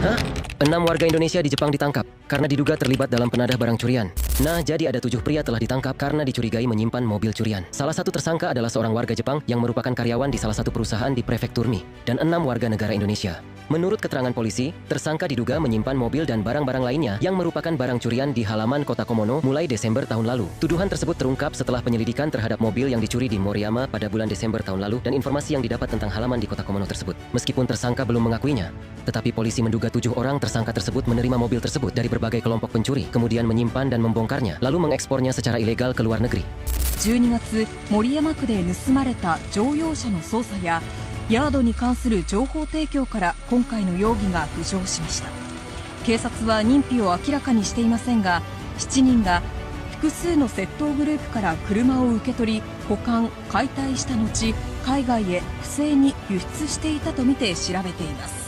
Hah? 6 warga Indonesia di Jepang ditangkap karena diduga terlibat dalam penadah barang curian. Nah, jadi ada 7 pria telah ditangkap karena dicurigai menyimpan mobil curian. Salah satu tersangka adalah seorang warga Jepang yang merupakan karyawan di salah satu perusahaan di prefektur Mie, dan 6 warga negara Indonesia. Menurut keterangan polisi, tersangka diduga menyimpan mobil dan barang-barang lainnya yang merupakan barang curian di halaman kota Komono mulai Desember tahun lalu. Tuduhan tersebut terungkap setelah penyelidikan terhadap mobil yang dicuri di Moriyama pada bulan Desember tahun lalu dan informasi yang didapat tentang halaman di kota Komono tersebut. Meskipun tersangka belum mengakuinya, tetapi polisi menduga 7 orang tersangka tersebut menerima mobil tersebut dari berbagai kelompok pencuri, kemudian menyimpan dan membongkarnya, lalu mengekspornya secara ilegal ke luar negeri. 12月、森山区で盗まれた乗用車の捜査やヤードに関する情報提供から今回の容疑が浮上しました。警察は認否を明らかにしていませんが、7人が複数の窃盗グループから車を受け取り、保管・解体した後、海外へ不正に輸出していたとみて調べています。